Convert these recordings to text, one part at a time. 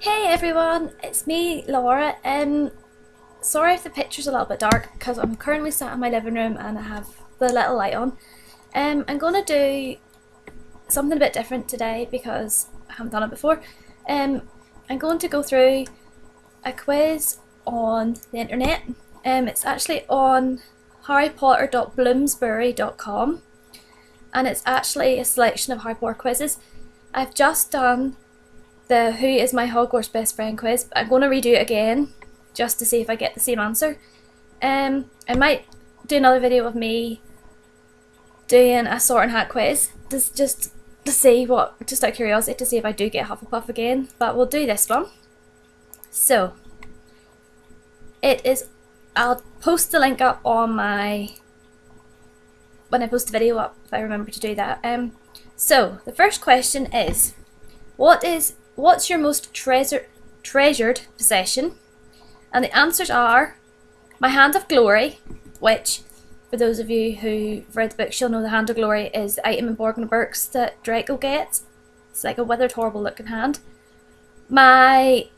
Hey everyone, it's me, Laura. Sorry if the picture's a little bit dark because I'm currently sat in my living room and I have the little light on. I'm gonna do something a bit different today because I haven't done it before. I'm going to go through a quiz on the internet. It's actually on harrypotter.bloomsbury.com and it's actually a selection of Harry Potter quizzes. I've just done the Who is my Hogwarts best friend quiz, but I'm going to redo it again just to see if I get the same answer. I might do another video of me doing a sorting hat quiz just to see what, just out of curiosity, to see if I do get Hufflepuff again, but we'll do this one. So it is, I'll post the link up on my, when I post the video up, if I remember to do that. So the first question is, what's your most treasured possession? And the answers are my Hand of Glory, which, for those of you who've read the books, you'll know the Hand of Glory is the item in Borgin and Burke's that Draco gets. It's like a withered, horrible looking hand. My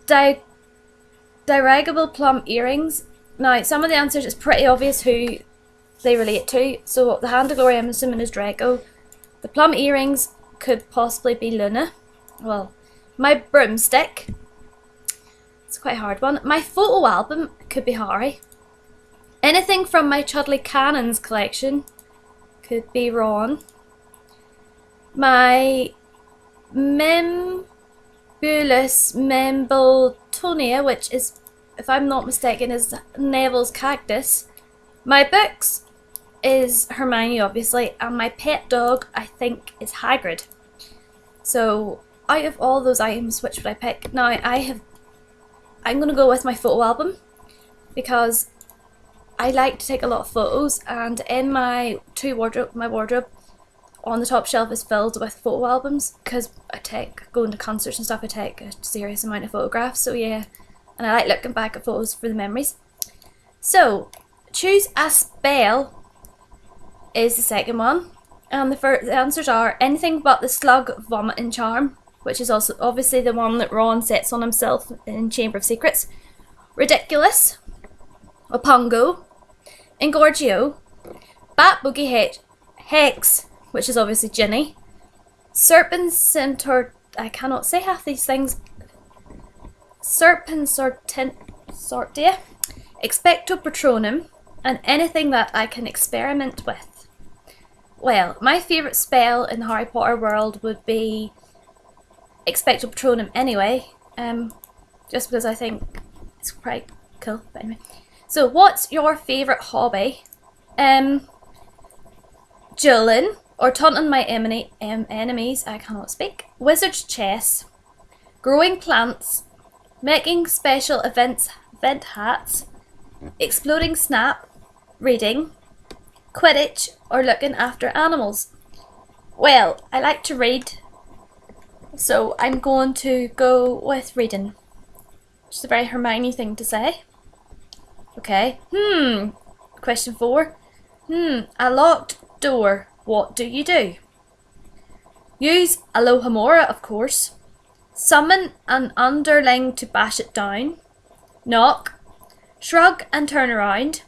dirigible plum earrings. Now, some of the answers, it's pretty obvious who they relate to. So the Hand of Glory, I'm assuming, is Draco. The plum earrings could possibly be Luna. Well, my broomstick. It's quite a hard one. My photo album could be Harry. Anything from my Chudley Cannons collection could be Ron. My Membulus Membletonia, which is, if I'm not mistaken, is Neville's cactus. My books is Hermione, obviously, and my pet dog, I think, is Hagrid. So, out of all those items, which would I pick? Now, I'm going to go with my photo album because I like to take a lot of photos, and in my wardrobe on the top shelf is filled with photo albums because going to concerts and stuff, I take a serious amount of photographs, so yeah, and I like looking back at photos for the memories. So, choose a spell is the second one, and the answers are anything but the slug vomiting charm, which is also obviously the one that Ron sets on himself in Chamber of Secrets. Ridiculous, Opongo, Engorgio, Bat Boogie Hex, which is obviously Ginny, Serpensortia, I cannot say half these things, Serpensortia, Expecto Patronum, and anything that I can experiment with. Well, my favourite spell in the Harry Potter world would be Expecto Patronum anyway, just because I think it's quite cool, but anyway. So, what's your favourite hobby? Dueling, or taunting my enemies, I cannot speak. Wizard's chess, growing plants, making special event hats, exploding snap, reading, Quidditch, or looking after animals. Well, I like to read, so I'm going to go with reading, which is a very Hermione thing to say. Okay. Question 4. A locked door. What do you do? Use Alohomora, of course. Summon an underling to bash it down. Knock. Shrug and turn around.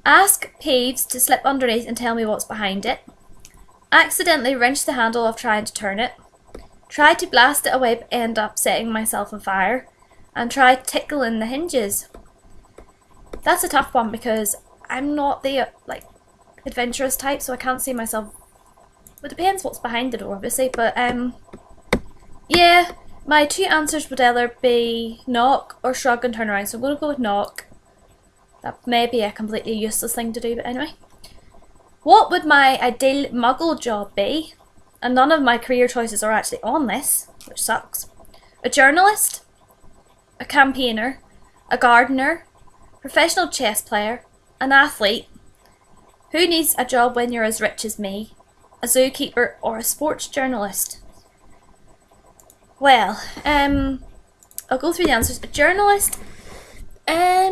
Ask Peeves to slip underneath and tell me what's behind it. Accidentally wrench the handle of trying to turn it. Try to blast it away but end up setting myself on fire. And try tickling the hinges. That's a tough one because I'm not the adventurous type, so I can't see myself. It depends what's behind the door, obviously, but yeah, my two answers would either be knock or shrug and turn around, so I'm going to go with knock. That may be a completely useless thing to do, but anyway. What would my ideal muggle job be? And none of my career choices are actually on this, which sucks. A journalist, a campaigner, a gardener, professional chess player, an athlete. Who needs a job when you're as rich as me? A zookeeper or a sports journalist? Well, I'll go through the answers. A journalist, I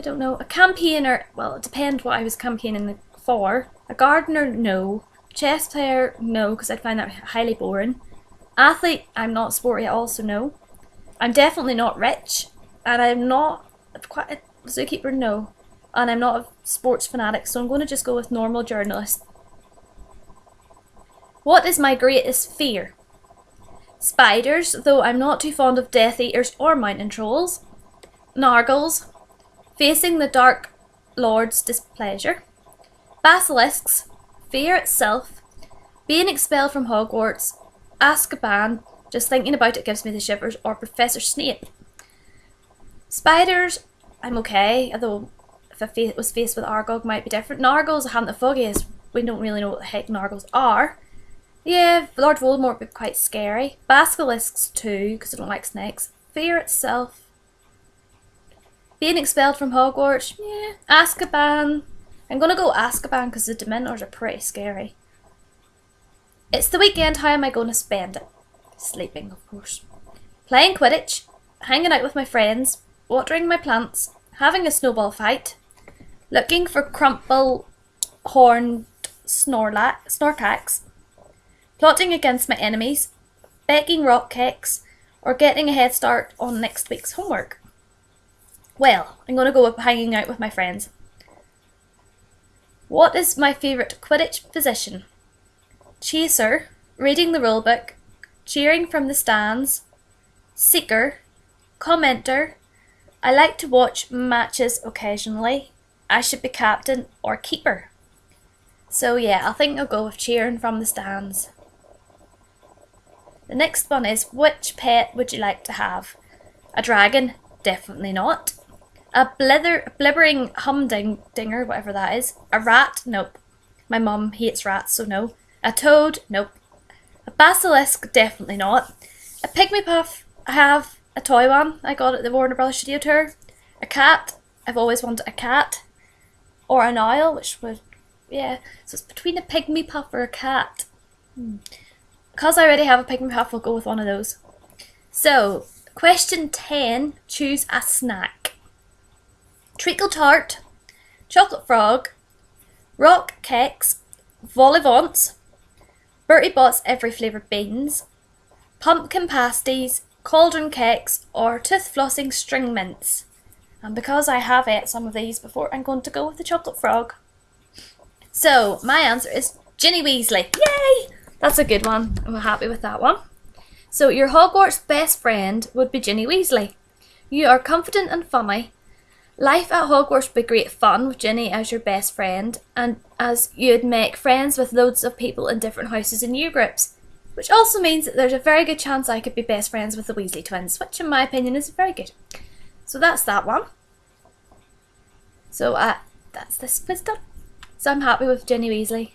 don't know. A campaigner, well, it depends what I was campaigning for. A gardener, no. Chess player, no, because I'd find that highly boring. Athlete, I'm not sporty at all, so no. I'm definitely not rich, and I'm not quite a zookeeper, no. And I'm not a sports fanatic, so I'm going to just go with normal journalist. What is my greatest fear? Spiders, though I'm not too fond of Death Eaters or mountain trolls. Nargles, facing the Dark Lord's displeasure. Basilisks, fear itself. Being expelled from Hogwarts. Azkaban, just thinking about it gives me the shivers. Or Professor Snape. Spiders, I'm okay, although if I was faced with Argog, might be different. Nargles, I haven't the foggiest. We don't really know what the heck Nargles are. Yeah, Lord Voldemort would be quite scary. Basilisks too, because I don't like snakes. Fear itself. Being expelled from Hogwarts, yeah. Azkaban. I'm going to go Azkaban because the Dementors are pretty scary. It's the weekend, how am I going to spend it? Sleeping, of course. Playing Quidditch, hanging out with my friends, watering my plants, having a snowball fight, looking for crumple-horned Snorlax, plotting against my enemies, baking rock cakes, or getting a head start on next week's homework. Well, I'm going to go with hanging out with my friends. What is my favourite Quidditch position? Chaser, reading the rulebook, cheering from the stands, seeker, commenter. I like to watch matches occasionally. I should be captain or keeper. So yeah, I think I'll go with cheering from the stands. The next one is, which pet would you like to have? A dragon? Definitely not. A blibbering humdinger, whatever that is. A rat? Nope. My mum hates rats, so no. A toad? Nope. A basilisk? Definitely not. A pygmy puff? I have a toy one I got at the Warner Brothers Studio Tour. A cat? I've always wanted a cat. Or an owl, which would, yeah. So it's between a pygmy puff or a cat. Because I already have a pygmy puff, we'll go with one of those. So, question 10, choose a snack. Treacle tart, chocolate frog, rock cakes, vol au vents, Bertie Bott's every flavoured beans, pumpkin pasties, cauldron cakes, or tooth flossing string mints. And because I have ate some of these before, I'm going to go with the chocolate frog. So, my answer is Ginny Weasley. Yay! That's a good one. I'm happy with that one. So, your Hogwarts best friend would be Ginny Weasley. You are confident and funny. Life at Hogwarts would be great fun with Ginny as your best friend, and as you'd make friends with loads of people in different houses and year groups. Which also means that there's a very good chance I could be best friends with the Weasley twins, which in my opinion is very good. So that's that one. So that's this quiz done. So I'm happy with Ginny Weasley.